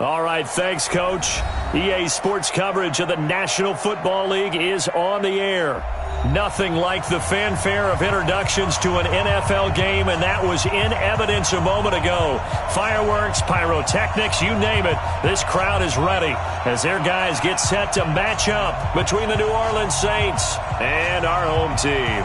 All right, thanks, Coach. EA Sports coverage of the National Football League is on the air. Nothing like the fanfare of introductions to an NFL game, and that was in evidence a moment ago. Fireworks, pyrotechnics, you name it. This crowd is ready as their guys get set to match up between the New Orleans Saints and our home team.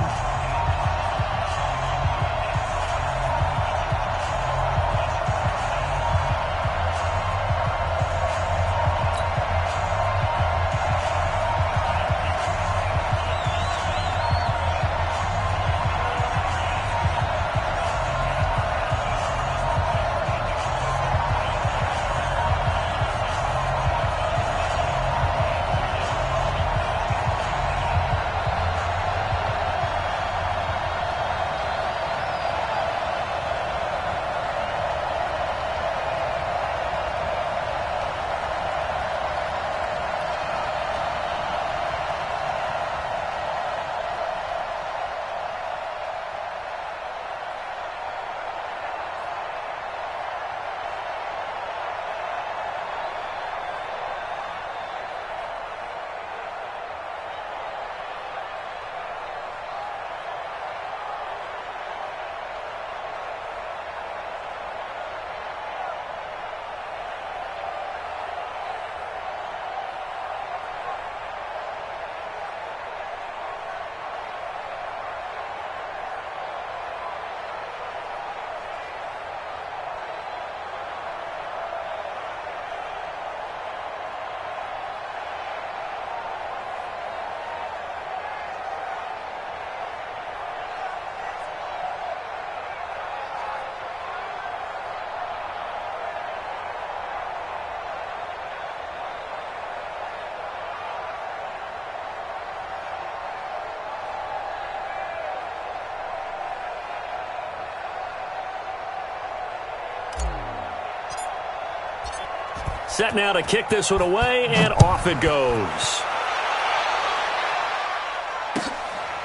Set now to kick this one away, and off it goes.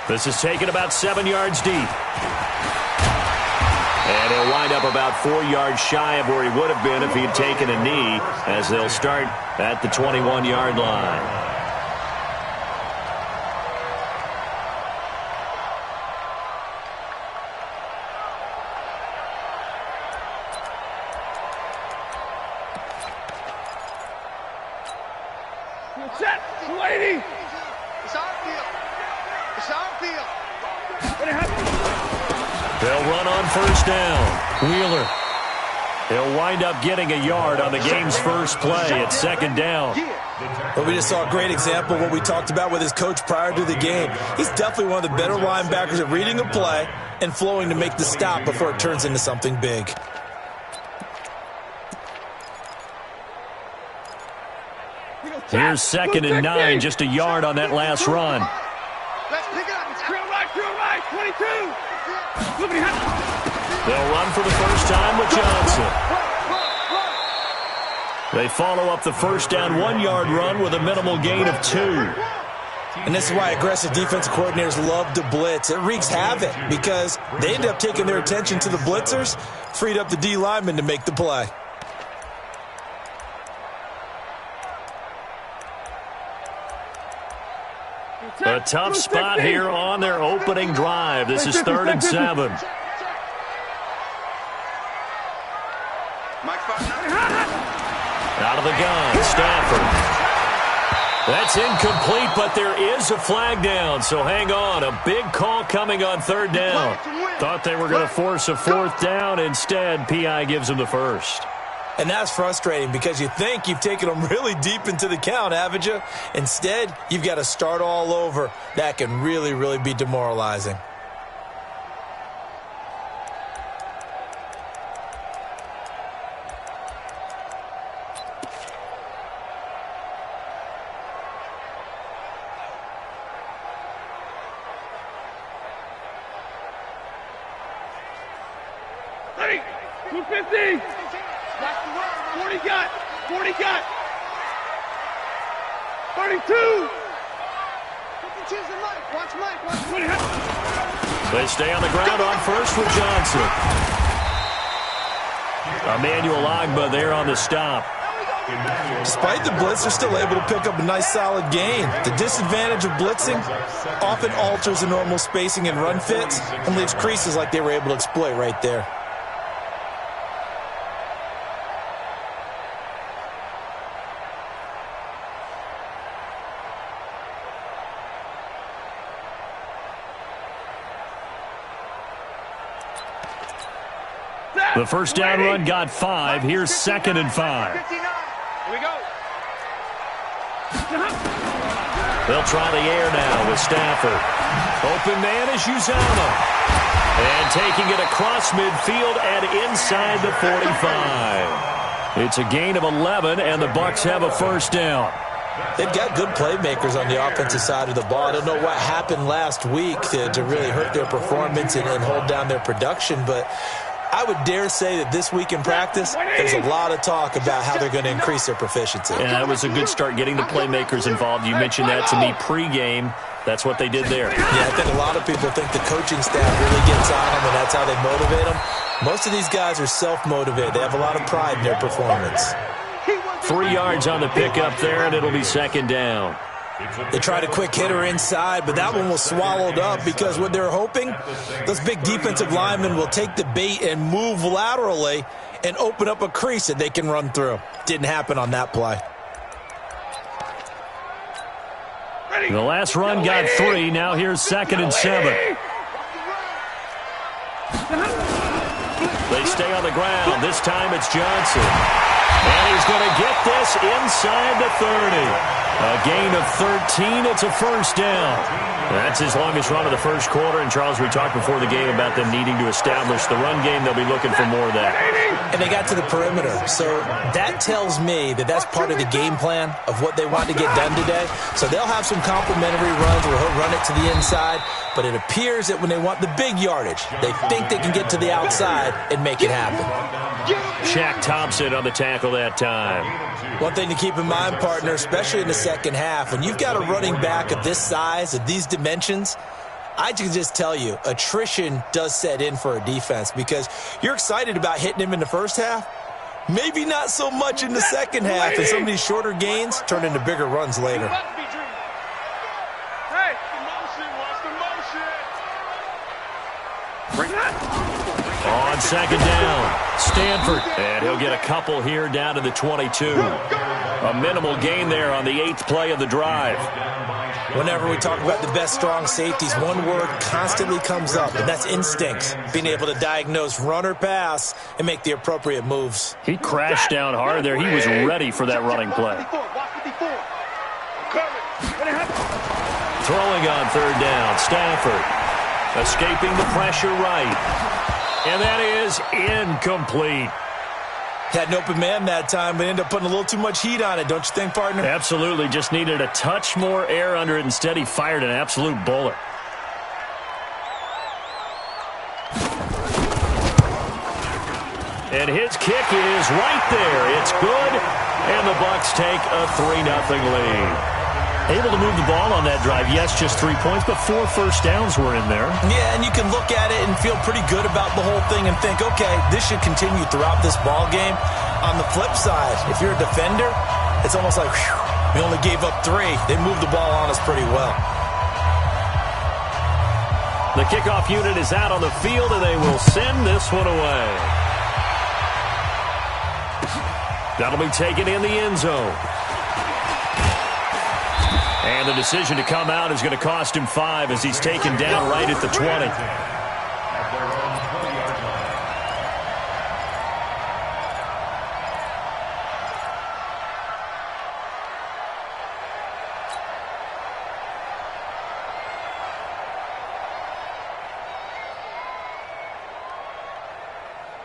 This is taken about 7 yards deep. And he'll wind up about 4 yards shy of where he would have been if he'd taken a knee, as they'll start at the 21-yard line. They'll run on first down. Wheeler. He'll wind up getting a yard on the game's first play at second down. Well, we just saw a great example of what we talked about with his coach prior to the game. He's definitely one of the better linebackers at reading a play and flowing to make the stop before it turns into something big. Here's 2nd and 9, just a yard on that last run. Let's pick it up. Drill right, 22. They'll run for the first time with Johnson. They follow up the first down 1-yard run with a minimal gain of 2. And this is why aggressive defensive coordinators love to blitz. It wreaks havoc because they end up taking their attention to the blitzers, freed up the D lineman to make the play. A tough spot here on their opening drive. This is 3rd and 7. Out of the gun, Stafford. That's incomplete, but there is a flag down, so hang on. A big call coming on 3rd down. Thought they were going to force a 4th down. Instead, P.I. gives them the first. And that's frustrating because you think you've taken them really deep into the count, haven't you? Instead, you've got to start all over. That can really, really be demoralizing. Hey, 250. 40 got. 32. Watch Mike. They stay on the ground on first with Johnson. Emmanuel Ogbah there on the stop. Despite the blitz, they're still able to pick up a nice solid gain. The disadvantage of blitzing often alters the normal spacing and run fits and leaves creases like they were able to exploit right there. The first down run got 5. Here's 2nd and 5. Here we go. They'll try the air now with Stafford. Open man is Uzama. And taking it across midfield and inside the 45. It's a gain of 11, and the Bucs have a first down. They've got good playmakers on the offensive side of the ball. I don't know what happened last week to really hurt their performance and hold down their production, but I would dare say that this week in practice, there's a lot of talk about how they're going to increase their proficiency. Yeah, that was a good start getting the playmakers involved. You mentioned that to me pregame. That's what they did there. Yeah, I think a lot of people think the coaching staff really gets on them, and that's how they motivate them. Most of these guys are self-motivated. They have a lot of pride in their performance. 3 yards on the pickup there, and it'll be 2nd down. They tried a quick hitter inside, but that one was swallowed up because what they're hoping, those big defensive linemen will take the bait and move laterally and open up a crease that they can run through. Didn't happen on that play. The last run got 3. Now here's 2nd and 7. They stay on the ground. This time it's Johnson. And he's going to get this inside the 30. A gain of 13. It's a first down. That's his longest run of the first quarter. And, Charles, we talked before the game about them needing to establish the run game. They'll be looking for more of that. And they got to the perimeter. So that tells me that that's part of the game plan of what they want to get done today. So they'll have some complimentary runs where he'll run it to the inside. But it appears that when they want the big yardage, they think they can get to the outside and make it happen. Shaq Thompson on the tackle that time. One thing to keep in mind, partner, especially in the second half, when you've got a running back of this size, of these dimensions, I can just tell you, attrition does set in for a defense because you're excited about hitting him in the first half. Maybe not so much in the second half, and some of these shorter gains turn into bigger runs later. Hey, bring that. On 2nd down, Stanford. And he'll get a couple here down to the 22. A minimal gain there on the 8th play of the drive. Whenever we talk about the best strong safeties, one word constantly comes up, and that's instincts. Being able to diagnose run or pass and make the appropriate moves. He crashed down hard there. He was ready for that running play. Throwing on 3rd down, Stafford. Escaping the pressure right. And that is incomplete. Had an open man that time, but ended up putting a little too much heat on it, don't you think, partner? Absolutely. Just needed a touch more air under it. Instead, he fired an absolute bullet. And his kick is right there. It's good, and the Bucs take a 3-0 lead. Able to move the ball on that drive. Yes, just 3 points, but 4 first downs were in there. Yeah, and you can look at it and feel pretty good about the whole thing and think, okay, this should continue throughout this ball game. On the flip side, if you're a defender, it's almost like, whew, we only gave up 3. They moved the ball on us pretty well. The kickoff unit is out on the field, and they will send this one away. That'll be taken in the end zone. And the decision to come out is going to cost him 5 as he's taken down right at the 20.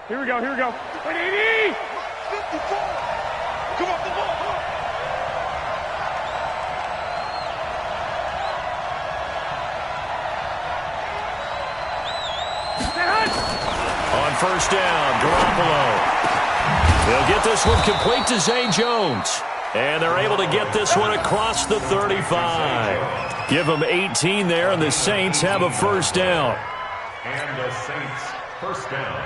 Here we go, here we go. 180! 54! Come off the ball! On first down, Garoppolo. They'll get this one complete to Zay Jones. And they're able to get this one across the 35. Give them 18 there, and the Saints have a first down. And the Saints first down.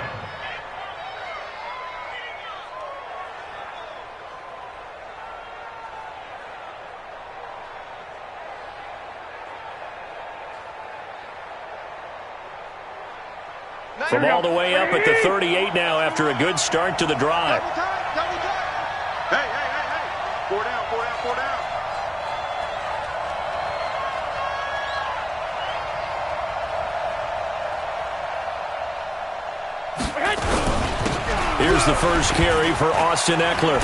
From all the way up at the 38 now after a good start to the drive. Hey, hey, hey, hey. 4 down, 4 down, 4 down. Here's the first carry for Austin Eckler.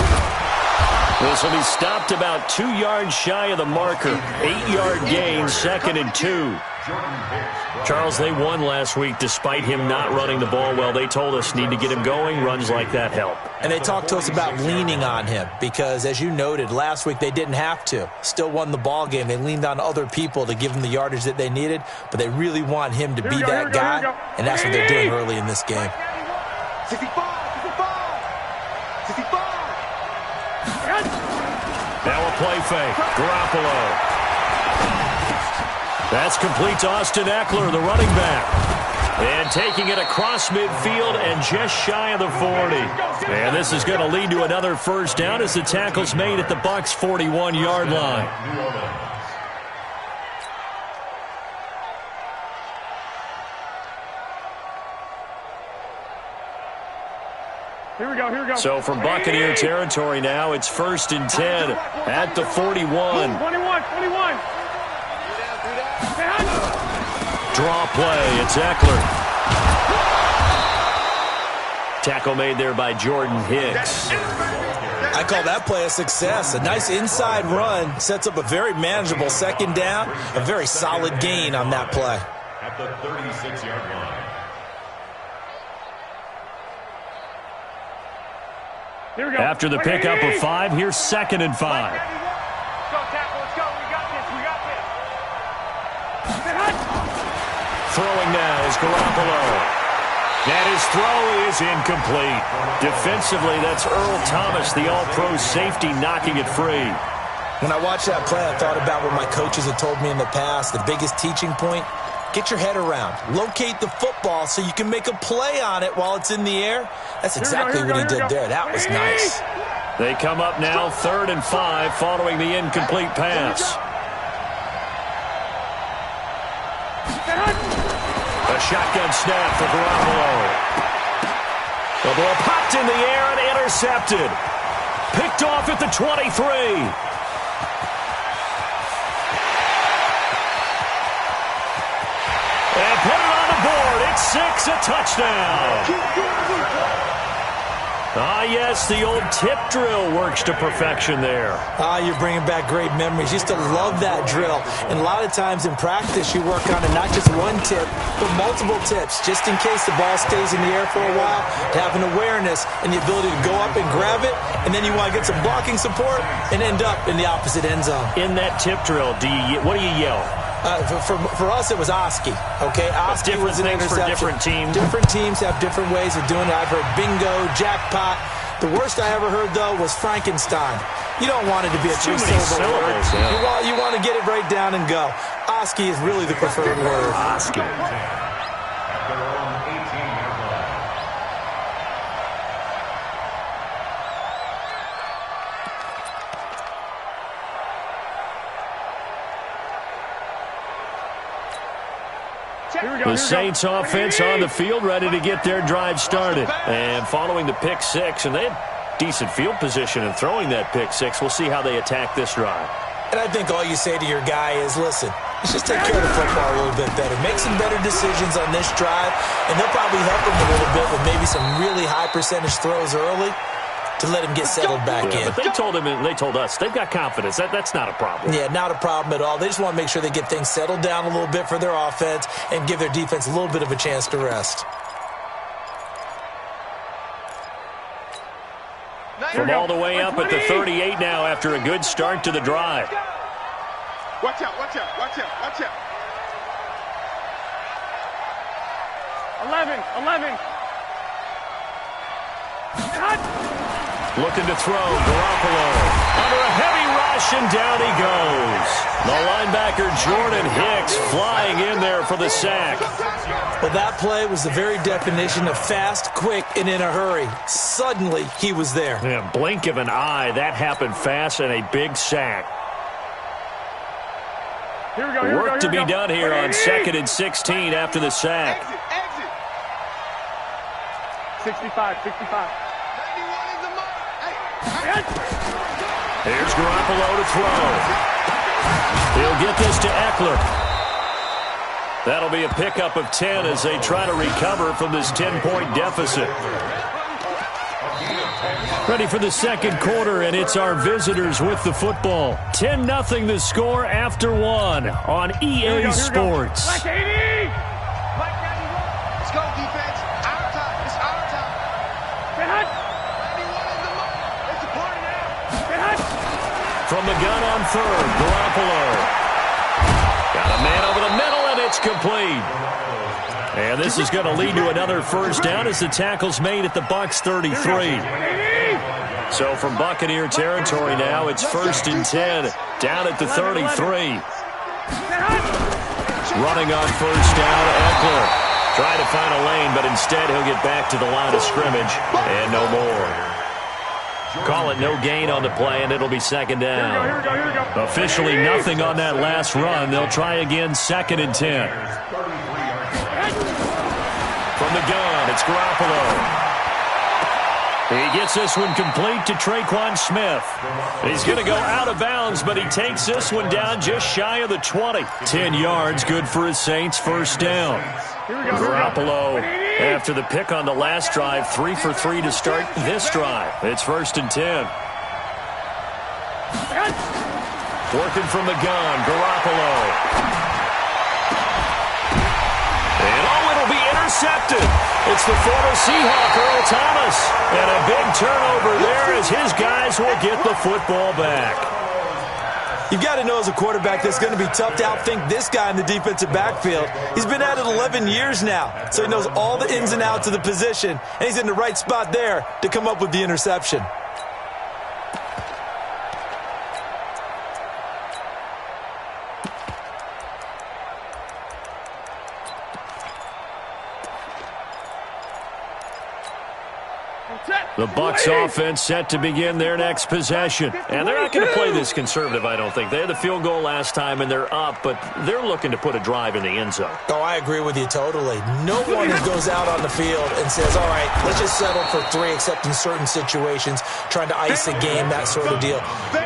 This will be stopped about 2 yards shy of the marker. 8-yard gain, 2nd and 2. Charles, they won last week despite him not running the ball well. They told us need to get him going. Runs like that help. And they talked to us about leaning on him because, as you noted, last week they didn't have to. Still won the ball game. They leaned on other people to give them the yardage that they needed, but they really want him to be that guy, and that's what they're doing early in this game. 65, 65, 65. Now a play fake. Garoppolo. That's complete to Austin Eckler, the running back. And taking it across midfield and just shy of the 40. And this is going to lead to another first down as the tackle's made at the Bucs' 41-yard line. Here we go, here we go. So from Buccaneer territory now, it's 1st and 10 at the 41. 21. Draw play, it's Eckler. Tackle made there by Jordan Hicks. I call that play a success. A nice inside run sets up a very manageable 2nd down. A very solid gain on that play. At the 36-yard line. Here we go. After the pickup of 5, here's 2nd and 5. Let's go, tackle, let's go. We got this, we got this. Throwing now is Garoppolo. And his throw is incomplete. Defensively, that's Earl Thomas, the all-pro safety, knocking it free. When I watched that play, I thought about what my coaches had told me in the past. The biggest teaching point, get your head around. Locate the football so you can make a play on it while it's in the air. That's exactly what he did there. That was nice. They come up now 3rd and 5 following the incomplete pass. A shotgun snap for Garoppolo. The ball popped in the air and intercepted. Picked off at the 23. And put it on the board. It's 6, a touchdown. Ah, yes, the old tip drill works to perfection there. You're bringing back great memories. Used to love that drill. And a lot of times in practice, you work on it, not just one tip, but multiple tips, just in case the ball stays in the air for a while, to have an awareness and the ability to go up and grab it, and then you want to get some blocking support and end up in the opposite end zone. In that tip drill, what do you yell? For us, it was Oski. Okay, Oski was an interception. For different teams. Different teams have different ways of doing it. I've heard bingo, jackpot. The worst I ever heard, though, was Frankenstein. You don't want it to be a two-syllable word. Yeah. You want to get it right down and go. Oski is really the preferred word. Oski. The Saints offense on the field, ready to get their drive started. And following the pick 6, and they had decent field position in throwing that pick 6. We'll see how they attack this drive. And I think all you say to your guy is, listen, let's just take care of the football a little bit better. Make some better decisions on this drive, and they'll probably help him a little bit with maybe some really high percentage throws early to let him get settled back in. But they told us they've got confidence. That's not a problem. Yeah, not a problem at all. They just want to make sure they get things settled down a little bit for their offense and give their defense a little bit of a chance to rest. From all the way up at the 38 now after a good start to the drive. Watch out, watch out, watch out, watch out. 11. Looking to throw, Garoppolo under a heavy rush, and down he goes. The linebacker Jordan Hicks flying in there for the sack. Well, that play was the very definition of fast, quick, and in a hurry. Suddenly, he was there. Yeah, blink of an eye, that happened fast, and a big sack. Here we go, Work to be done here on 2nd and 16 after the sack. Exit. 65. Here's Garoppolo to throw. He'll get this to Eckler. That'll be a pickup of 10 as they try to recover from this 10-point deficit. Ready for the second quarter, and it's our visitors with the football. 10-0 the score after one on EA Sports. Black 80! Let's go, defense. Our time. It's our time. Get hot! 91 in the mark. It's a party now. Get hot! From the gun on third, Garoppolo. Got a man over the middle, and it's complete. And this is going to lead to another first down as the tackle's made at the Bucs 33. So from Buccaneer territory now, it's 1st and 10, down at the 33. Running on first down, Eckler. Trying to find a lane, but instead he'll get back to the line of scrimmage, and no more. Call it no gain on the play, and it'll be second down. Here we go. Officially nothing on that last run. They'll try again, 2nd and 10. From the gun, it's Garoppolo. He gets this one complete to Traquan Smith. He's going to go out of bounds, but he takes this one down just shy of the 20. 10 yards, good for his Saints, first down. Garoppolo, after the pick on the last drive, 3 for 3 to start this drive. It's 1st and 10. Working from the gun, Garoppolo. It'll be intercepted. It's the former Seahawk, Earl Thomas. And a big turnover there as his guys will get the football back. You've got to know as a quarterback that's going to be tough to outthink this guy in the defensive backfield. He's been at it 11 years now, so he knows all the ins and outs of the position, and he's in the right spot there to come up with the interception. The Bucs offense set to begin their next possession. And they're not going to play this conservative, I don't think. They had the field goal last time, and they're up, but they're looking to put a drive in the end zone. Oh, I agree with you totally. No one goes out on the field and says, all right, let's just settle for 3, except in certain situations, trying to ice a game, that sort of deal.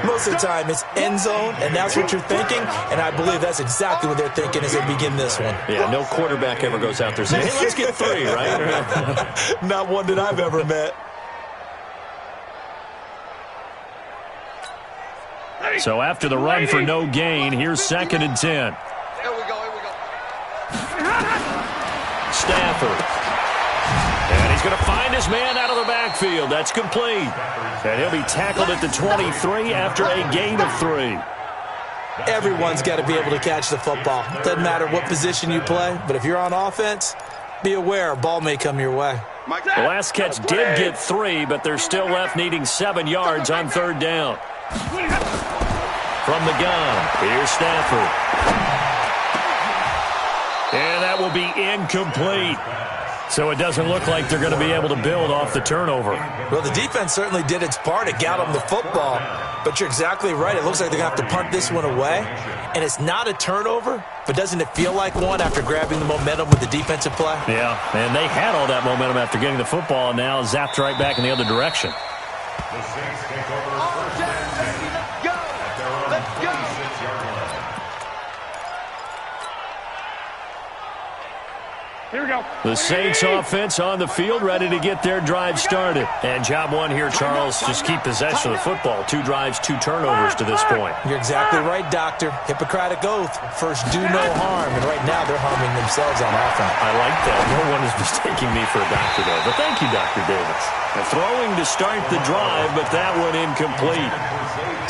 Most of the time, it's end zone, and that's what you're thinking, and I believe that's exactly what they're thinking as they begin this one. Yeah, no quarterback ever goes out there saying, hey, let's get 3, right? Not one that I've ever met. So after the run for no gain, here's 2nd and 10. Here we go. Stafford. And he's going to find his man out of the backfield. That's complete. And he'll be tackled at the 23 after a gain of 3. Everyone's got to be able to catch the football. Doesn't matter what position you play, but if you're on offense, be aware a ball may come your way. The last catch did get 3, but they're still left needing 7 yards on 3rd down. From the gun, here's Stafford. And that will be incomplete. So it doesn't look like they're going to be able to build off the turnover. Well, the defense certainly did its part to get them the football, but you're exactly right. It looks like they're going to have to punt this one away, and it's not a turnover, but doesn't it feel like one after grabbing the momentum with the defensive play? Yeah, and they had all that momentum after getting the football, and now zapped right back in the other direction. The Saints take over first and 10 at their own 36-yard line. Here we go. The Saints offense on the field, ready to get their drive started. And job one here, Charles, just keep possession of the football. 2 drives, 2 turnovers to this point. You're exactly right, Doctor. Hippocratic oath. First, do no harm. And right now, they're harming themselves on offense. I like that. No one is mistaking me for a doctor there. But thank you, Dr. Davis. And throwing to start the drive, but that one incomplete.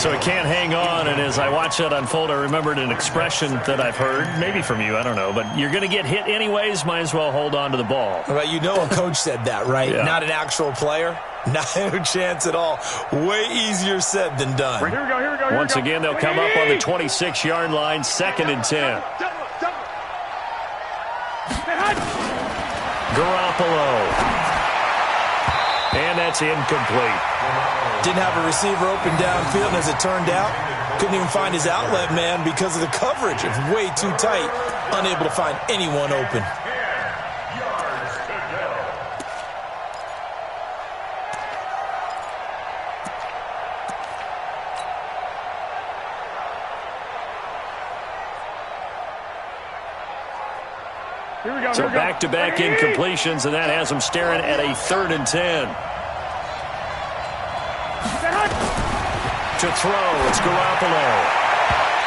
So it can't hang on, and as I watch that unfold, I remembered an expression that I've heard, maybe from you, I don't know, but you're going to get hit anyways, might as well hold on to the ball. Well, you know a coach said that, right? Yeah. Not an actual player. No chance at all. Way easier said than done. Here we go. Once again, they'll come up on the 26-yard line, 2nd and 10. Garoppolo. And that's incomplete. Didn't have a receiver open downfield, and as it turned out, couldn't even find his outlet man because of the coverage. It's way too tight, unable to find anyone open. So back-to-back incompletions, and that has them staring at a 3rd and 10. To throw, it's Garoppolo.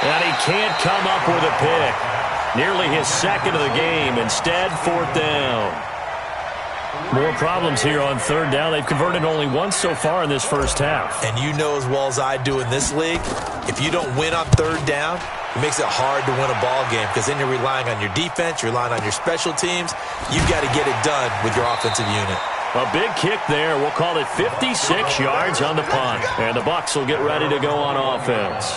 And he can't come up with a pick. Nearly his 2nd of the game. Instead, 4th down. More problems here on 3rd down. They've converted only once so far in this first half. And you know as well as I do in this league, if you don't win on 3rd down, it makes it hard to win a ball game because then you're relying on your defense, you're relying on your special teams. You've got to get it done with your offensive unit. A big kick there. We'll call it 56 yards on the punt. And the Bucs will get ready to go on offense.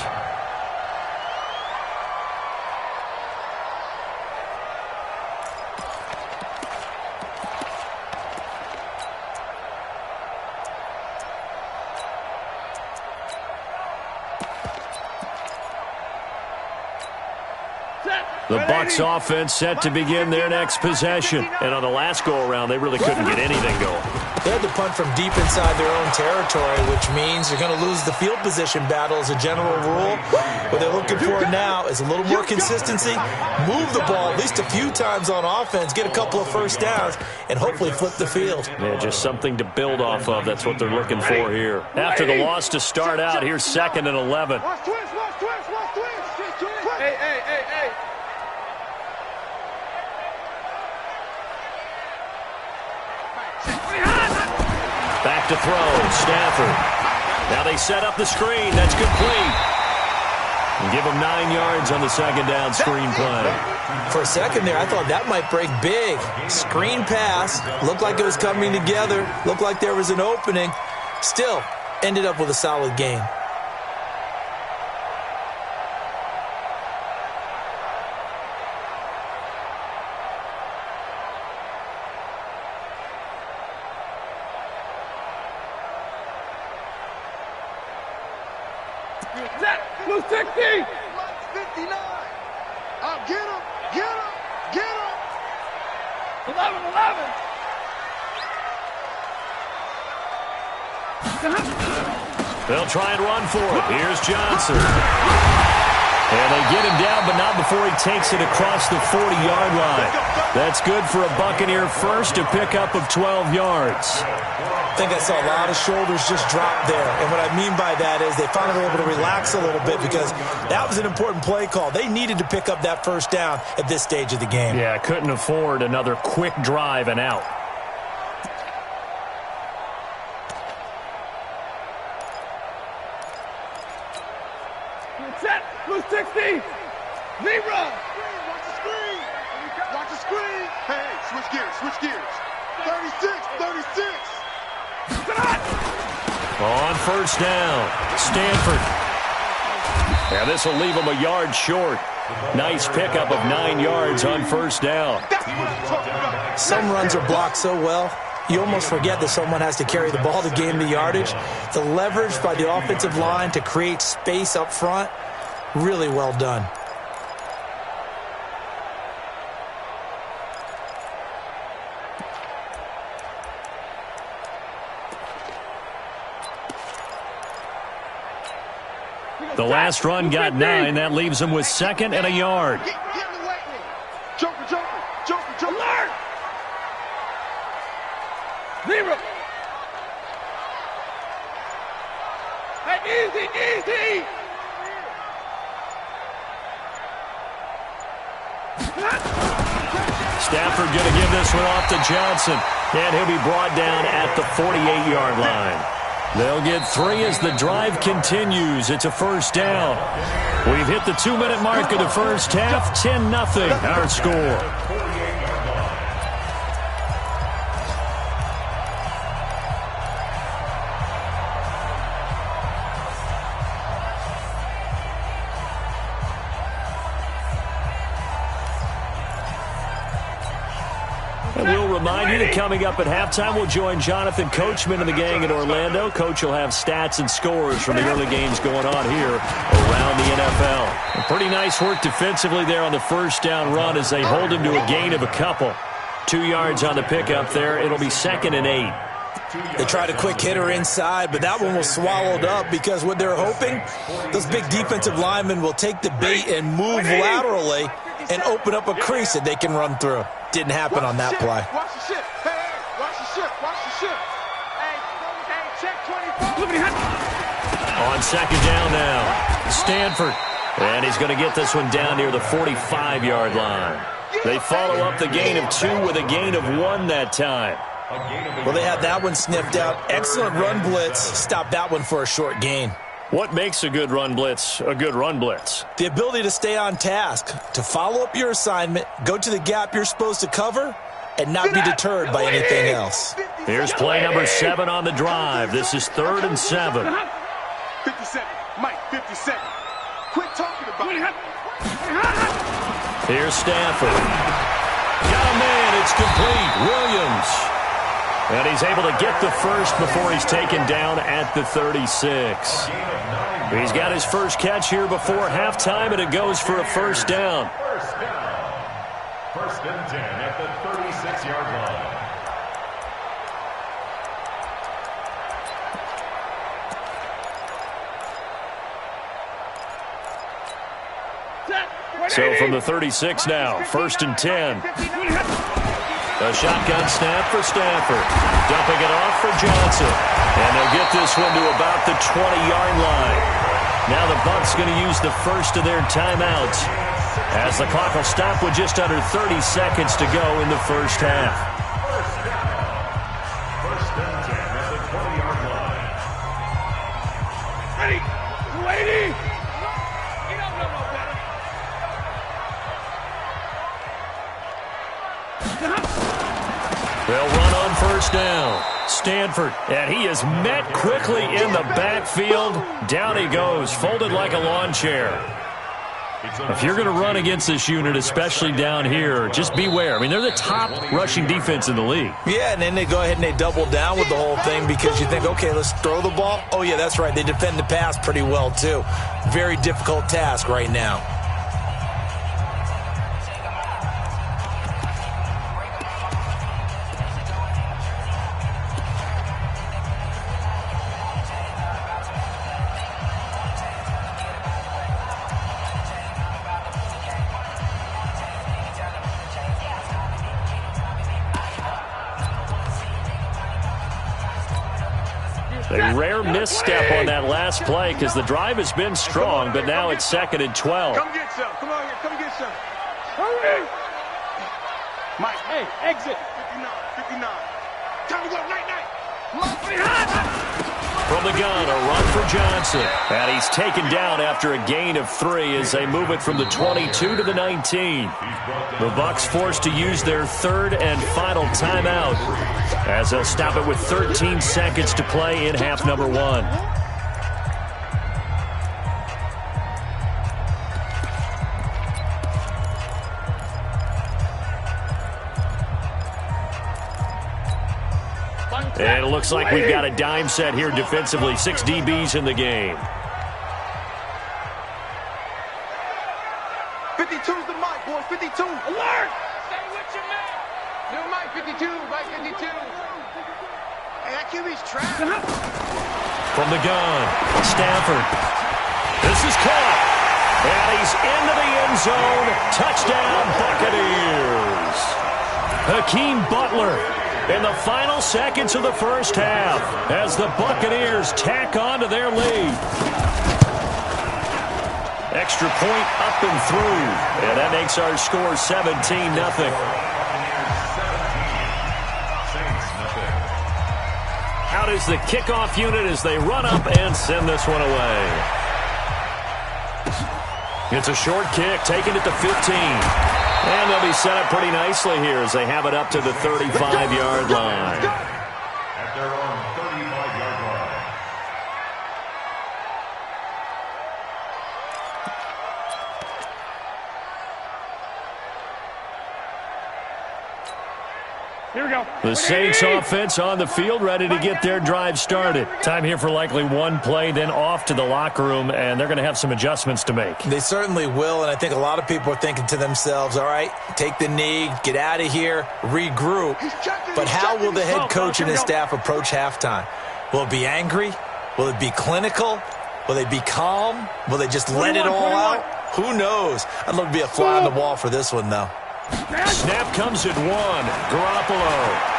The Bucs offense set to begin their next possession. And on the last go-around, they really couldn't get anything going. They had to punt from deep inside their own territory, which means you're going to lose the field position battle as a general rule. What they're looking for now is a little more consistency, move the ball at least a few times on offense, get a couple of first downs, and hopefully flip the field. Yeah, just something to build off of. That's what they're looking for here. After the loss to start out, here's 2nd and 11. Watch twist. Hey. Back to throw, Stafford. Now they set up the screen. That's complete. And give them 9 yards on the 2nd down screen play. For a second there, I thought that might break big. Screen pass. Looked like it was coming together. Looked like there was an opening. Still, ended up with a solid game. Blue 60! 59! I'll get him! 11! They'll try and run for it. Here's Johnson. And they get him down, but not before he takes it across the 40-yard line. That's good for a Buccaneer first, a pickup of 12 yards. I think I saw a lot of shoulders just drop there. And what I mean by that is they finally were able to relax a little bit because that was an important play call. They needed to pick up that first down at this stage of the game. Yeah, couldn't afford another quick drive and out. Set! Blue 60! Zebra! Watch the screen! Hey, switch gears! 36! On first down, Stanford. Yeah, this will leave him a yard short. Nice pickup of 9 yards on first down. Some runs are blocked so well, you almost forget that someone has to carry the ball to gain the yardage. The leverage by the offensive line to create space up front, really well done. The last run got 9. That leaves him with 2nd and a yard. Get in the way. Jumper. Alert! Zebra! Hey, easy! Stafford going to give this one off to Johnson. And he'll be brought down at the 48-yard line. They'll get 3 as the drive continues. It's a first down. We've hit the 2-minute mark of the first half. 10-0 our score. And we'll remind you that coming up at halftime, we'll join Jonathan Coachman and the gang in Orlando. Coach will have stats and scores from the early games going on here around the NFL. And pretty nice work defensively there on the first down run as they hold him to a gain of a couple. 2 yards on the pickup there. It'll be 2nd and 8. They tried a quick hitter inside, but that one was swallowed up because what they're hoping, those big defensive linemen will take the bait and move laterally and open up a crease that they can run through. Didn't happen on that play. Watch the ship. Hey, hey, watch the ship. Watch the ship. Hey, check 24. On second down now, Stanford. And he's going to get this one down near the 45-yard line. They follow up the gain of 2 with a gain of 1 that time. Well, they had that one sniffed out. Excellent run blitz. Stop that one for a short gain. What makes a good run blitz a good run blitz? The ability to stay on task, to follow up your assignment, go to the gap you're supposed to cover, and not be deterred by anything else. Here's play number 7 on the drive. This is 3rd and 7. 57. Mike, 57. Quit talking about it. Here's Stanford. Got a man. It's complete. Williams. And he's able to get the first before he's taken down at the 36. He's got his first catch here before halftime, and it goes for a first down. First and 10 at the 36-yard line. So from the 36 now, 1st and 10. A shotgun snap for Stanford. Dumping it off for Johnson. And they'll get this one to about the 20-yard line. Now the Bucs going to use the first of their timeouts, as the clock will stop with just under 30 seconds to go in the first half. First and 10 at the 20-yard line. Ready? 280. You don't know no better. They'll run on first down. Stanford, and he is met quickly in the backfield. Down he goes, folded like a lawn chair. If you're going to run against this unit, especially down here, just beware. I mean, they're the top rushing defense in the league. Yeah, and then they go ahead and they double down with the whole thing because you think, okay, let's throw the ball. Oh, yeah, that's right. They defend the pass pretty well, too. Very difficult task right now. A rare misstep on that last play because the drive has been strong, but now it's 2nd and 12. Come get some. Come on here. Come get some. Hurry. Mike, hey, exit. 59. 59. Time to go. Night. From the gun, a run for Johnson. And he's taken down after a gain of 3 as they move it from the 22 to the 19. The Bucs forced to use their 3rd and final timeout, as they'll stop it with 13 seconds to play in half number 1. And it looks like we've got a dime set here defensively. 6 DBs in the game. 52's the mic, boys. 52. Alert! Stay with your man. New mic 52. Mic 52. Hey, that QB's trapped. From the gun, Stanford. This is caught. And he's into the end zone. Touchdown, Buccaneers. Hakeem Butler in the final seconds of the first half as the Buccaneers tack on to their lead. Extra point up and through. And that makes our score 17-0. Out is the kickoff unit as they run up and send this one away. It's a short kick, taken at the 15. And they'll be set up pretty nicely here as they have it up to the 35-yard line. At their own 35-yard line. Here we go. The Saints offense on the field, ready to get their drive started. Time here for likely one play, then off to the locker room, and they're going to have some adjustments to make. They certainly will, and I think a lot of people are thinking to themselves, all right, take the knee, get out of here, regroup. But how will the head coach and his staff approach halftime? Will it be angry? Will it be clinical? Will they be calm? Will they just let it all out? Who knows? I'd love to be a fly on the wall for this one, though. Snap comes at 1. Garoppolo.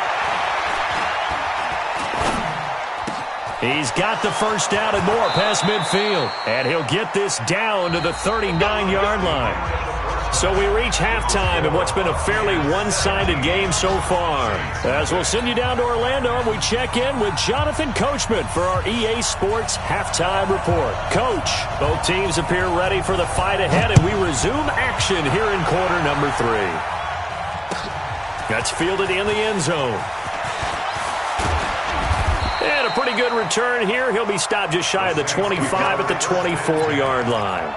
He's got the first down and more past midfield. And he'll get this down to the 39-yard line. So we reach halftime in what's been a fairly one-sided game so far. As we'll send you down to Orlando, we check in with Jonathan Coachman for our EA Sports Halftime Report. Coach, both teams appear ready for the fight ahead, and we resume action here in quarter number 3. That's fielded in the end zone. And a pretty good return here. He'll be stopped just shy of the 25 at the 24-yard line.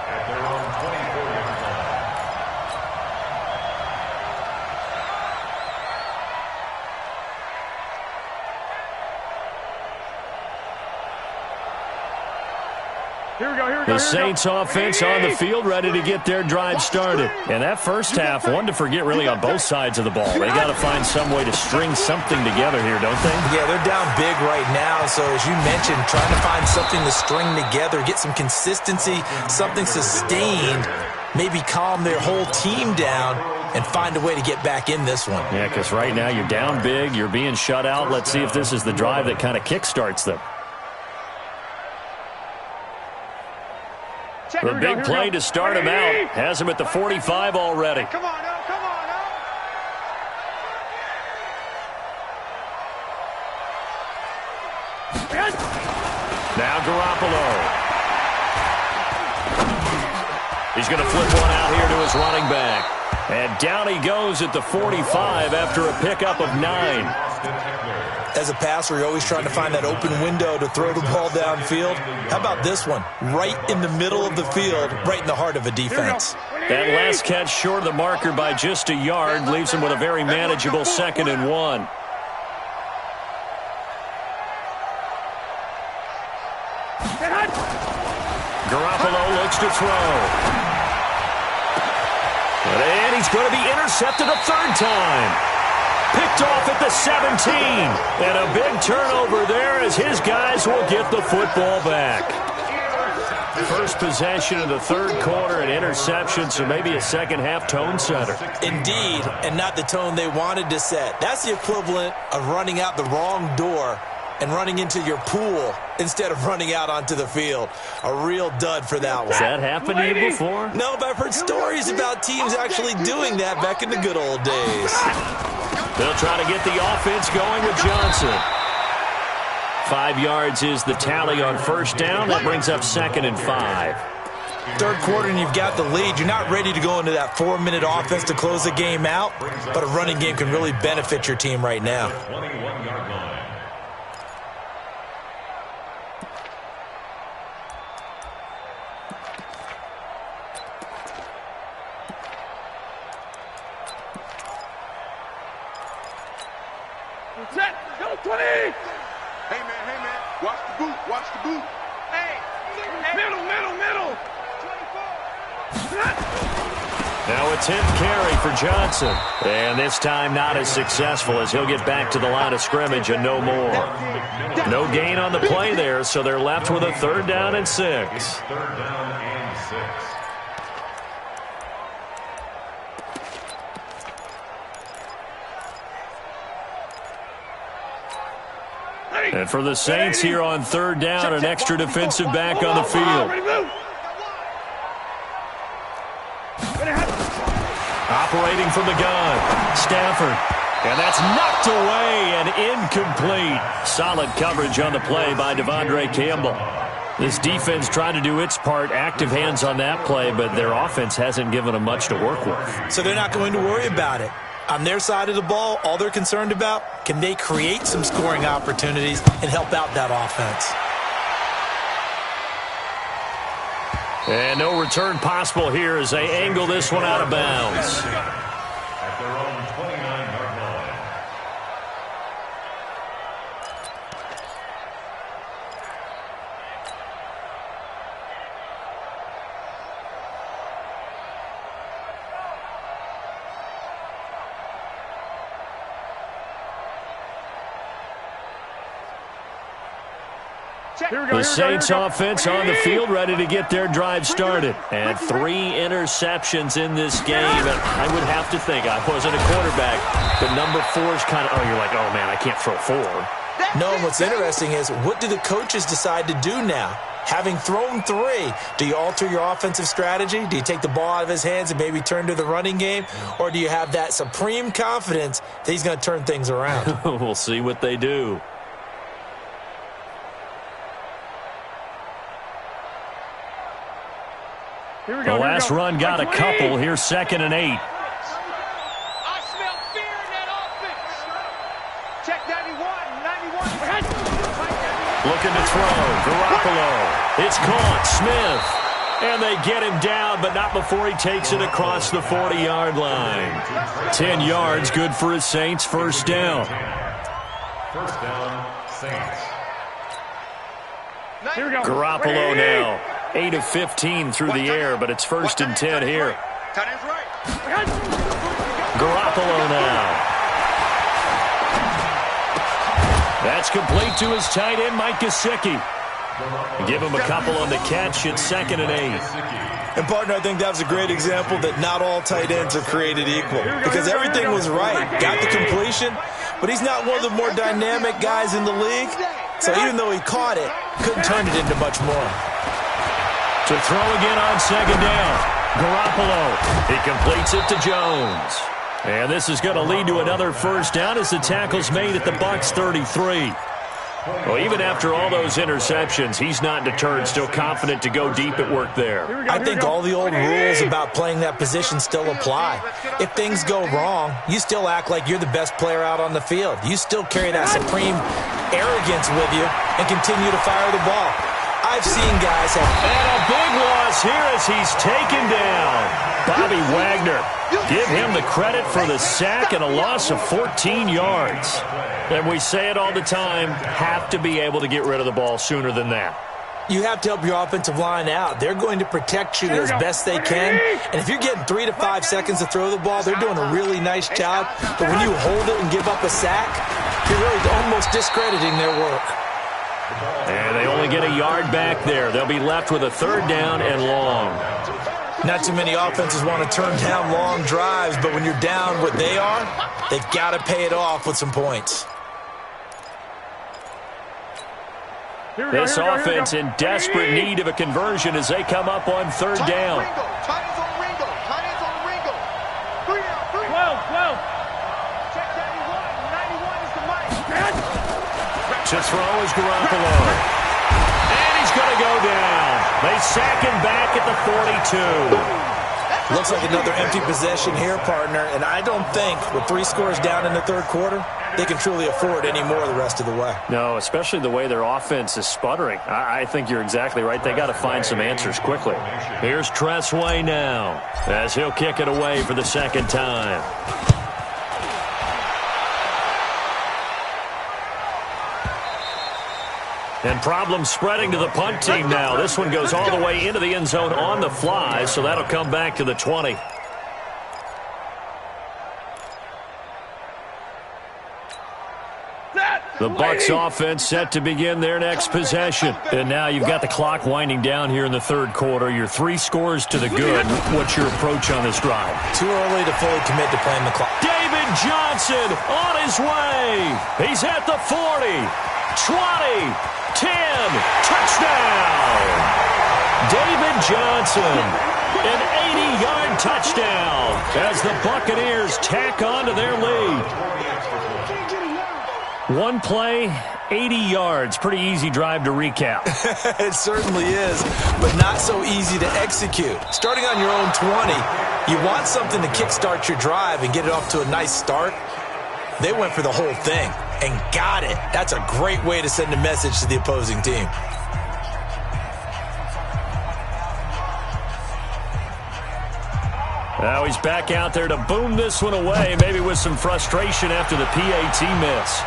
The Saints offense on the field, ready to get their drive started. And that first half, one to forget really on both sides of the ball. They got to find some way to string something together here, don't they? Yeah, they're down big right now. So as you mentioned, trying to find something to string together, get some consistency, something sustained, maybe calm their whole team down and find a way to get back in this one. Yeah, because right now you're down big, you're being shut out. Let's see if this is the drive that kind of kickstarts them. The big play to start him out. Has him at the 45 already. Come on, now, come on, now. Now Garoppolo. He's going to flip one out here to his running back. And down he goes at the 45 after a pickup of 9. As a passer, you're always trying to find that open window to throw the ball downfield. How about this one? Right in the middle of the field, right in the heart of a defense. That last catch short of the marker by just a yard leaves him with a very manageable 2nd and 1. Garoppolo looks to throw. And he's going to be intercepted a 3rd time. Picked off at the 17. And a big turnover there as his guys will get the football back. First possession of the 3rd quarter, an interception, so maybe a second-half tone setter. Indeed, and not the tone they wanted to set. That's the equivalent of running out the wrong door and running into your pool instead of running out onto the field. A real dud for that one. Has that happened to you before? No, but I've heard stories about teams actually doing that back in the good old days. They'll try to get the offense going with Johnson. 5 yards is the tally on first down. That brings up 2nd and 5. 3rd quarter and you've got the lead. You're not ready to go into that 4-minute offense to close the game out, but a running game can really benefit your team right now. Set, go 20! Hey, man, watch the boot, watch the boot. Hey, middle. 24. Now a 10th carry for Johnson. And this time not as successful as he'll get back to the line of scrimmage and no more. No gain on the play there, so they're left with a 3rd down and 6. 3rd down and 6. And for the Saints here on 3rd down, an extra defensive back on the field. Operating from the gun, Stafford. And that's knocked away and incomplete. Solid coverage on the play by Devondre Campbell. This defense tried to do its part, active hands on that play, but their offense hasn't given them much to work with. So they're not going to worry about it. On their side of the ball, all they're concerned about, can they create some scoring opportunities and help out that offense? And no return possible here as they angle this one out of bounds. At their own 29-yard line. The Saints offense on the field, ready to get their drive started. And 3 interceptions in this game. And I would have to think, I wasn't a quarterback, but number 4 is kind of, you're like, oh, man, I can't throw 4. No, and what's interesting is, what do the coaches decide to do now? Having thrown 3, do you alter your offensive strategy? Do you take the ball out of his hands and maybe turn to the running game? Or do you have that supreme confidence that he's going to turn things around? We'll see what they do. Here we go. The last run got a couple. Here's 2nd and 8. I smell fear in that offense. Check 91. Looking to throw. Garoppolo. It's caught. Smith. And they get him down, but not before he takes it across the 40-yard line. 10 yards, good for his Saints. First down. First down, Saints. Here we go. Garoppolo now. 8 of 15 through the air, but it's 1st and 10 here. Garoppolo now. That's complete to his tight end, Mike Gesicki. Give him a couple on the catch. It's 2nd and 8. And, partner, I think that was a great example that not all tight ends are created equal, because everything was right. Got the completion, but he's not one of the more dynamic guys in the league. So even though he caught it, couldn't turn it into much more. To throw again on 2nd down. Garoppolo. He completes it to Jones. And this is going to lead to another first down as the tackle's made at the Bucs 33. Well, even after all those interceptions, he's not deterred, still confident to go deep at work there. I think all the old rules about playing that position still apply. If things go wrong, you still act like you're the best player out on the field. You still carry that supreme arrogance with you and continue to fire the ball. I've seen guys have... And a big loss here as he's taken down. Bobby Wagner. Give him the credit for the sack and a loss of 14 yards. And we say it all the time, have to be able to get rid of the ball sooner than that. You have to help your offensive line out. They're going to protect you as best they can. And if you're getting 3 to 5 seconds to throw the ball, they're doing a really nice job. But when you hold it and give up a sack, you're really almost discrediting their work. And they only get a yard back there. They'll be left with a 3rd down and long. Not too many offenses want to turn down long drives, but when you're down what they are, they've got to pay it off with some points. This offense in desperate need of a conversion as they come up on 3rd down. 12. To throw is Garoppolo. And he's going to go down. They sack him back at the 42. Looks like another empty possession here, partner. And I don't think with 3 scores down in the 3rd quarter, they can truly afford any more the rest of the way. No, especially the way their offense is sputtering. I think you're exactly right. They got to find some answers quickly. Here's Tressway now as he'll kick it away for the 2nd time. And problems spreading to the punt team now. This one goes all the way into the end zone on the fly, so that'll come back to the 20. The Bucs offense set to begin their next possession. And now you've got the clock winding down here in the 3rd quarter. You're 3 scores to the good. What's your approach on this drive? Too early to fully commit to playing the clock. David Johnson on his way. He's at the 40, 20, 10, touchdown! David Johnson, an 80-yard touchdown as the Buccaneers tack on to their lead. One play, 80 yards. Pretty easy drive to recap. It certainly is, but not so easy to execute. Starting on your own 20, you want something to kickstart your drive and get it off to a nice start. They went for the whole thing and got it. That's a great way to send a message to the opposing team. Now he's back out there to boom this one away, maybe with some frustration after the PAT miss.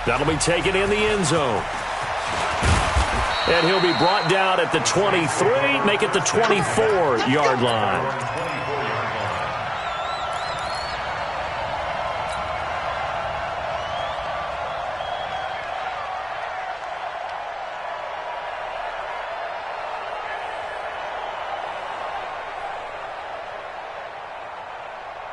That'll be taken in the end zone. And he'll be brought down at the 23, make it the 24-yard line.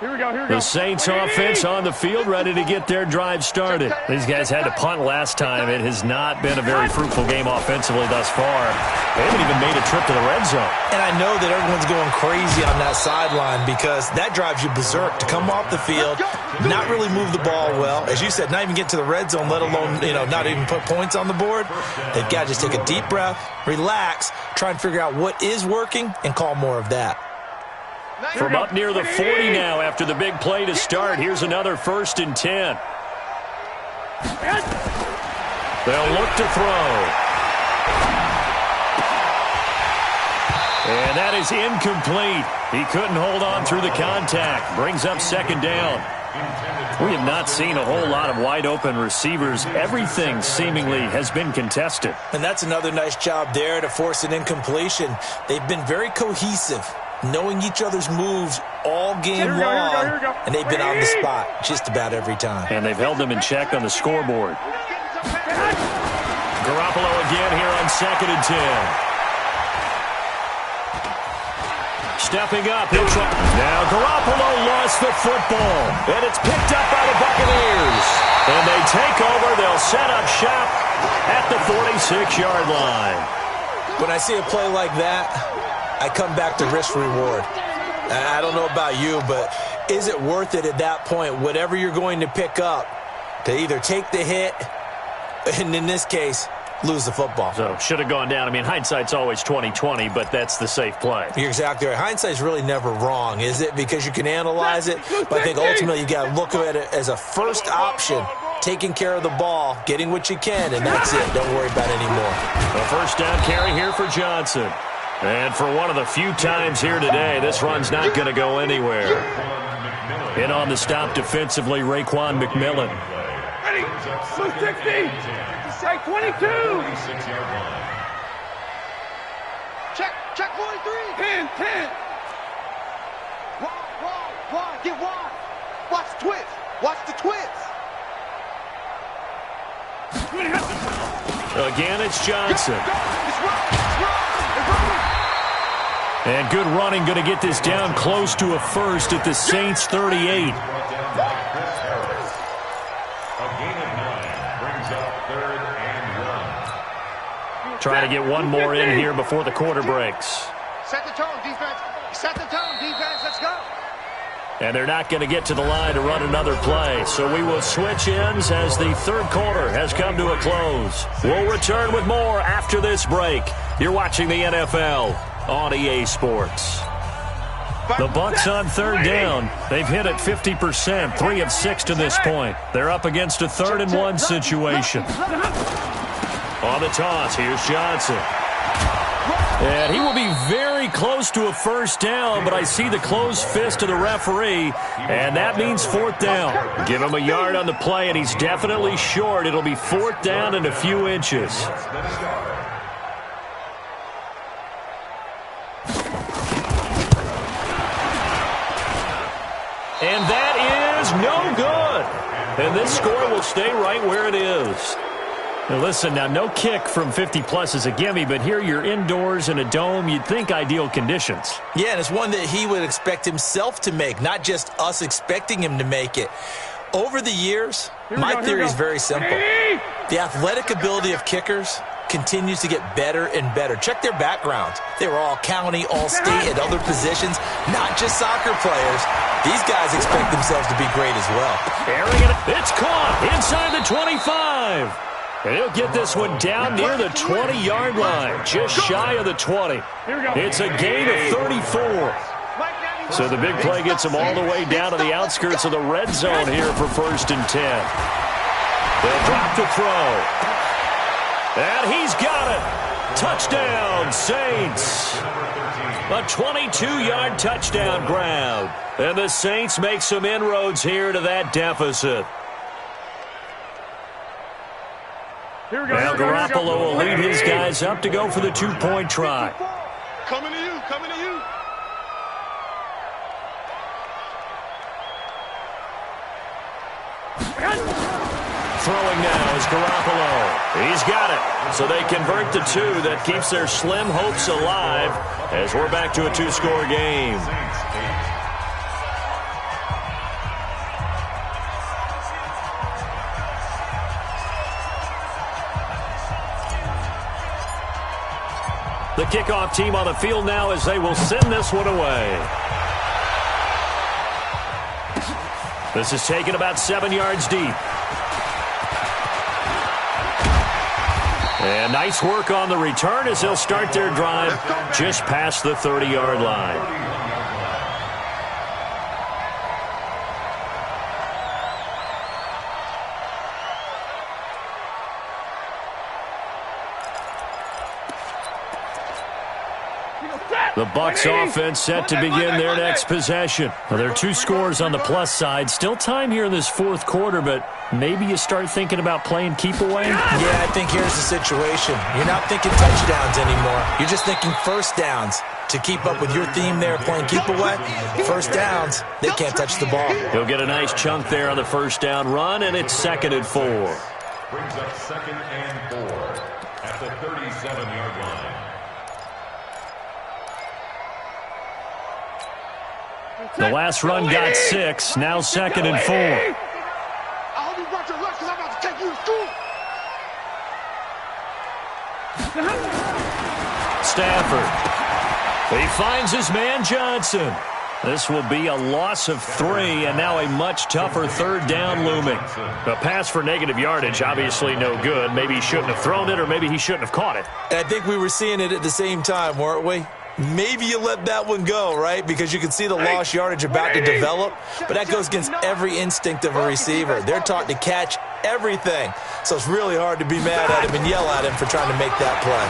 The Saints offense on the field, ready to get their drive started. These guys had to punt last time. It has not been a very fruitful game offensively thus far. They haven't even made a trip to the red zone. And I know that everyone's going crazy on that sideline because that drives you berserk to come off the field, not really move the ball well. As you said, not even get to the red zone, let alone, not even put points on the board. They've got to just take a deep breath, relax, try and figure out what is working, and call more of that. From up near the 40 now after the big play to start, here's another 1st and 10. They'll look to throw. And that is incomplete. He couldn't hold on through the contact. Brings up 2nd down. We have not seen a whole lot of wide-open receivers. Everything seemingly has been contested. And that's another nice job there to force an incompletion. They've been very cohesive, knowing each other's moves all game long, and they've been on the spot just about every time. And they've held them in check on the scoreboard. Garoppolo again here on 2nd and 10. Stepping up. Now Garoppolo lost the football, and it's picked up by the Buccaneers. And they take over. They'll set up shop at the 46-yard line. When I see a play like that, I come back to risk-reward. I don't know about you, but is it worth it at that point, whatever you're going to pick up, to either take the hit, and in this case, lose the football? So, should have gone down. I mean, hindsight's always 20/20, but that's the safe play. You're exactly right. Hindsight's really never wrong, is it? Because you can analyze it, but I think ultimately you got to look at it as a first option, taking care of the ball, getting what you can, and that's it. Don't worry about it anymore. A 1st down carry here for Johnson. And for one of the few times here today, this run's not going to go anywhere. In on the stop defensively, Raekwon McMillan. Ready, 260. Say 22. Check 43. 10. Wide, get wide. Watch the twist. Watch the twist. Again, it's Johnson. It's run. And good running, going to get this down close to a 1st at the Saints 38. Trying to get one more in here before the quarter breaks. Set the tone, defense. Set the tone, defense. Let's go. And they're not going to get to the line to run another play. So we will switch ends as the 3rd quarter has come to a close. We'll return with more after this break. You're watching the NFL on EA Sports. The Bucs on 3rd down. They've hit it 50%, 3 of 6 to this point. They're up against a 3rd and 1 situation. On the toss, here's Johnson. And he will be very close to a 1st down, but I see the closed fist of the referee, and that means 4th down. Give him a yard on the play, and he's definitely short. It'll be 4th down and a few inches. And that is no good. And this score will stay right where it is. Now listen, now no kick from 50-plus is a gimme, but here you're indoors in a dome. You'd think ideal conditions. Yeah, and it's one that he would expect himself to make, not just us expecting him to make it. Over the years, my theory is very simple. The athletic ability of kickers continues to get better and better. Check their backgrounds. They were all county, all state, at other positions, not just soccer players. These guys expect themselves to be great as well. It's caught inside the 25. And he'll get this one down near the 20-yard line, just shy of the 20. It's a gain of 34. So the big play gets him all the way down to the outskirts of the red zone here for 1st and 10. They'll drop to throw. And he's got it. Touchdown, Saints. A 22-yard touchdown grab. And the Saints make some inroads here to that deficit. Now Garoppolo will lead his guys up to go for the 2-point try. Coming to you, coming to you. Throwing now is Garoppolo. He's got it. So they convert the 2. That keeps their slim hopes alive as we're back to a 2-score game. The kickoff team on the field now as they will send this one away. This is taken about 7 yards deep. And nice work on the return as they'll start their drive just past the 30-yard line. The Bucs offense set to begin their next possession. Well, there are 2 scores on the plus side. Still time here in this fourth quarter, but maybe you start thinking about playing keep away? Yeah, I think here's the situation. You're not thinking touchdowns anymore. You're just thinking first downs. To keep up with your theme there, playing keep away, first downs, they can't touch the ball. He'll get a nice chunk there on the first down run, and it's 2nd and 4. Brings up 2nd and 4 at the 37-yard line. The last run got 6, now 2nd and 4. I hope you brought your lunch because I'm about to take you to school. Stafford. He finds his man Johnson. This will be a loss of 3, and now a much tougher 3rd down looming. A pass for negative yardage, obviously no good. Maybe he shouldn't have thrown it, or maybe he shouldn't have caught it. And I think we were seeing it at the same time, weren't we? Maybe you let that one go, right? Because you can see the lost yardage about to develop. But that goes against every instinct of a receiver. They're taught to catch everything. So it's really hard to be mad at him and yell at him for trying to make that play.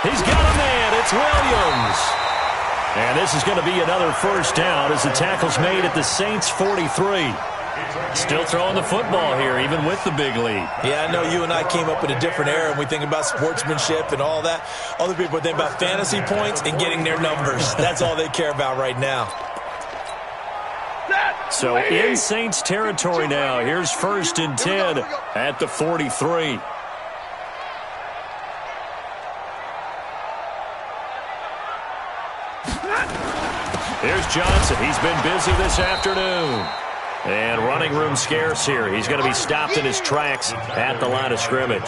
He's got a man. It's Williams. And this is going to be another first down as the tackle's made at the Saints' 43. Still throwing the football here, even with the big lead. Yeah, I know you and I came up in a different era, and we think about sportsmanship and all that. Other people think about fantasy points and getting their numbers. That's all they care about right now. So in Saints territory now. Here's 1st and 10 at the 43. Here's Johnson. He's been busy this afternoon. And running room scarce here. He's going to be stopped in his tracks at the line of scrimmage.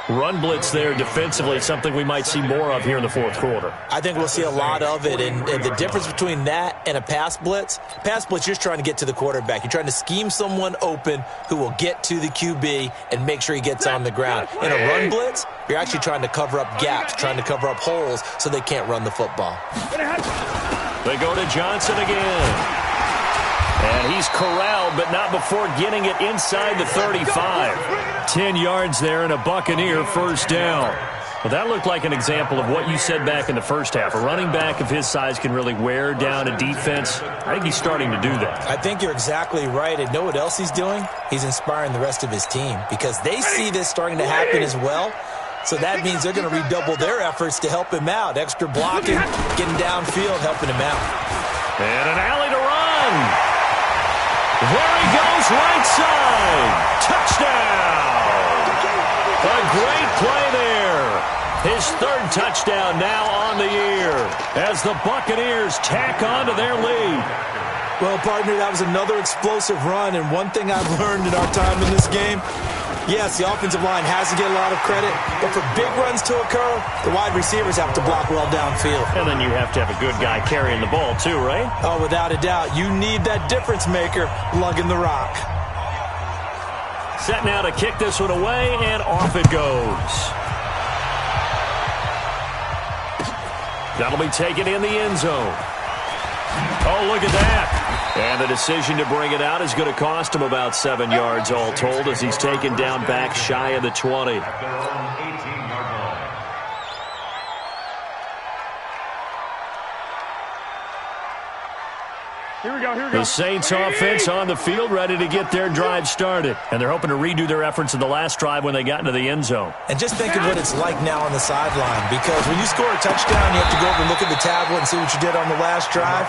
Run blitz there defensively, something we might see more of here in the fourth quarter. I think we'll see a lot of it, and the difference between that and a pass blitz, you're just trying to get to the quarterback. You're trying to scheme someone open who will get to the QB and make sure he gets on the ground. In a run blitz, you're actually trying to cover up gaps, trying to cover up holes so they can't run the football. They go to Johnson again. And he's corralled, but not before getting it inside the 35. 10 yards there and a Buccaneer first down. Well, that looked like an example of what you said back in the first half. A running back of his size can really wear down a defense. I think he's starting to do that. I think you're exactly right. And know what else he's doing? He's inspiring the rest of his team because they see this starting to happen as well. So that means they're going to redouble their efforts to help him out. Extra blocking, getting downfield, helping him out. And an alley to run. There he goes, right side. Touchdown. A great play there. His 3rd touchdown now on the year as the Buccaneers tack on to their lead. Well, partner, that was another explosive run, and one thing I've learned in our time in this game, yes, the offensive line has to get a lot of credit, but for big runs to occur, the wide receivers have to block well downfield. And then you have to have a good guy carrying the ball too, right? Oh, without a doubt. You need that difference maker lugging the rock. Set now to kick this one away, and off it goes. That'll be taken in the end zone. Oh, look at that. And the decision to bring it out is going to cost him about 7 yards all told as he's taken down back shy of the 20. At their own 18-yard line. Here we go, here we go. The Saints offense on the field ready to get their drive started. And they're hoping to redo their efforts in the last drive when they got into the end zone. And just think of what it's like now on the sideline, because when you score a touchdown, you have to go over and look at the tablet and see what you did on the last drive.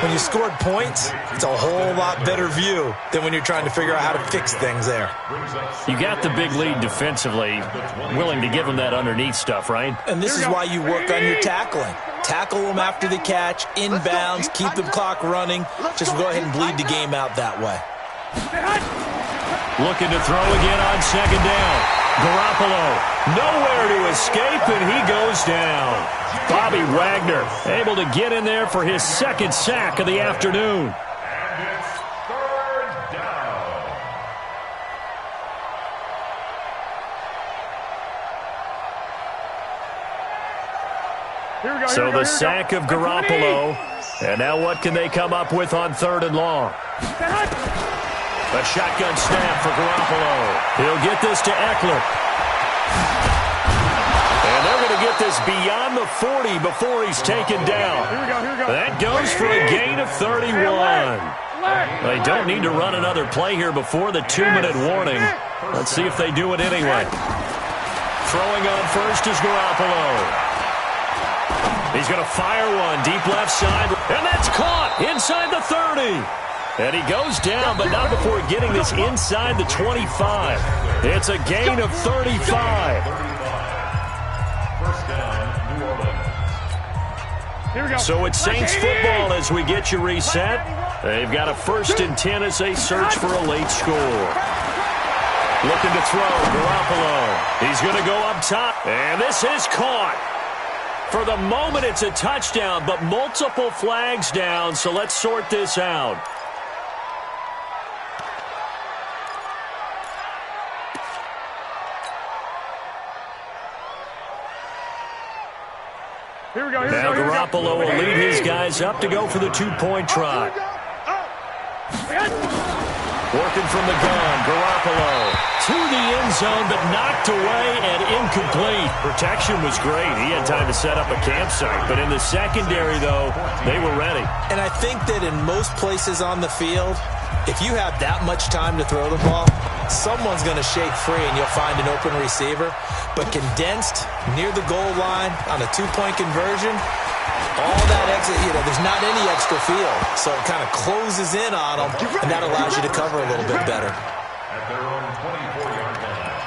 When you scored points, it's a whole lot better view than when you're trying to figure out how to fix things there. You got the big lead defensively, willing to give them that underneath stuff, right? And this is why you work on your tackling. Tackle them after the catch, inbounds, keep the clock running. Just go ahead and bleed the game out that way. Looking to throw again on 2nd down. Garoppolo, nowhere to escape, and he goes down. Bobby Wagner able to get in there for his second sack of the afternoon. And it's third down. So the sack of Garoppolo. And now what can they come up with on 3rd and long? A shotgun snap for Garoppolo. He'll get this to Eckler. And they're going to get this beyond the 40 before he's taken down. That goes for a gain of 31. They don't need to run another play here before the 2-minute warning. Let's see if they do it anyway. Throwing on first is Garoppolo. He's going to fire one deep left side, and that's caught inside the 30. And he goes down, but not before getting this inside the 25. It's a gain of 35. First down, New Orleans. So it's Saints football as we get you reset. They've got a 1st and 10 as they search for a late score. Looking to throw, Garoppolo. He's going to go up top, and this is caught. For the moment, it's a touchdown, but multiple flags down, so let's sort this out. Now Garoppolo will lead his guys up to go for the 2-point try. Working from the gun, Garoppolo to the end zone, but knocked away and incomplete. Protection was great. He had time to set up a campsite, but in the secondary, though, they were ready. And I think that in most places on the field, if you have that much time to throw the ball, someone's going to shake free and you'll find an open receiver. But condensed near the goal line on a 2-point conversion, all that exit, there's not any extra field. So it kind of closes in on them, and that allows you to cover a little bit better. At their own 24-yard line.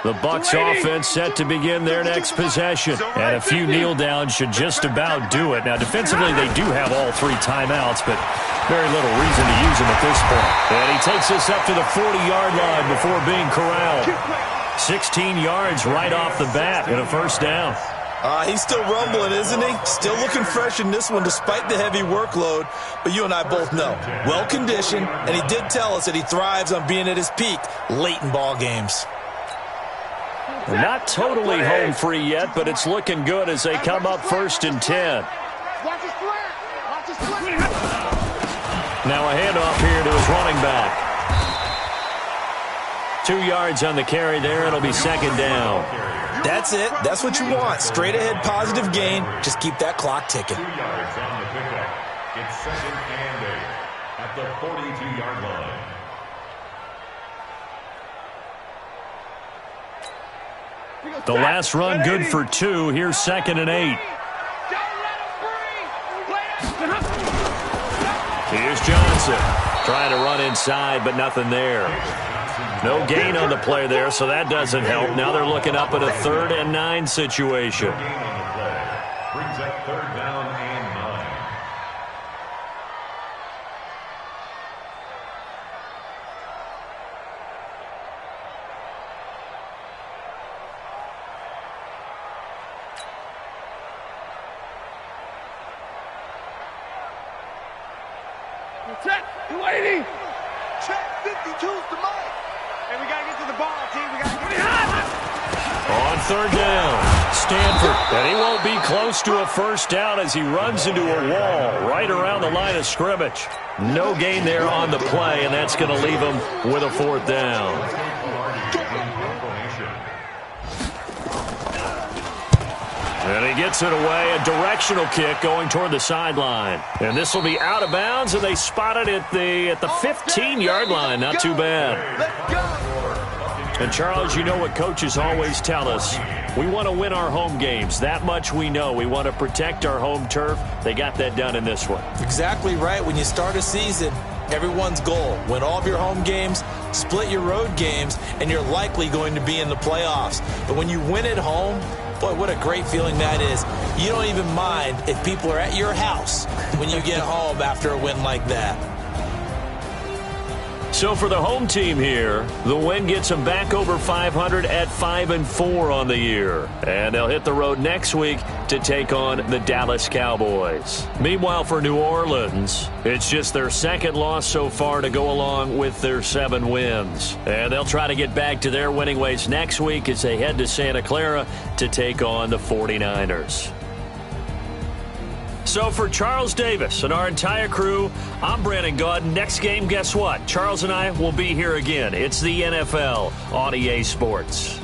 The Bucs offense set to begin their next possession. And a few kneel downs should just about do it. Now, defensively, they do have all 3 timeouts, but very little reason to use them at this point. And he takes us up to the 40-yard line before being corralled. 16 yards right off the bat and a 1st down. He's still rumbling, isn't he? Still looking fresh in this one despite the heavy workload. But you and I both know, well-conditioned, and he did tell us that he thrives on being at his peak late in ball games. Not totally home free yet, but it's looking good as they come up 1st and 10. Now a handoff here to his running back. 2 yards on the carry there. It'll be 2nd down. That's it. That's what you want. Straight ahead, positive gain. Just keep that clock ticking. 2 yards on the pickup. It's 2nd and 8 at the 42-yard line. The last run good for 2. Here's 2nd and 8. Here's Johnson. Trying to run inside, but nothing there. No gain on the play there, so that doesn't help. Now they're looking up at a 3rd and 9 situation. Gain on the play. Brings up 3rd down and 9. Check, 280. Check, 52's the mark. And we got to get to the ball, team. We got to get On 3rd down, Stanford. And he won't be close to a 1st down as he runs into a wall right around the line of scrimmage. No gain there on the play, and that's going to leave him with a 4th down. And he gets it away, a directional kick going toward the sideline. And this will be out of bounds, and they spot it at the 15-yard line. Not too bad. And, Charles, you know what coaches always tell us. We want to win our home games. That much we know. We want to protect our home turf. They got that done in this one. Exactly right. When you start a season, everyone's goal, win all of your home games, split your road games, and you're likely going to be in the playoffs. But when you win at home, boy, what a great feeling that is. You don't even mind if people are at your house when you get home after a win like that. So for the home team here, the win gets them back over 500 at 5-4 on the year. And they'll hit the road next week to take on the Dallas Cowboys. Meanwhile, for New Orleans, it's just their second loss so far to go along with their 7 wins. And they'll try to get back to their winning ways next week as they head to Santa Clara to take on the 49ers. So for Charles Davis and our entire crew, I'm Brandon Gaudin. Next game, guess what? Charles and I will be here again. It's the NFL on EA Sports.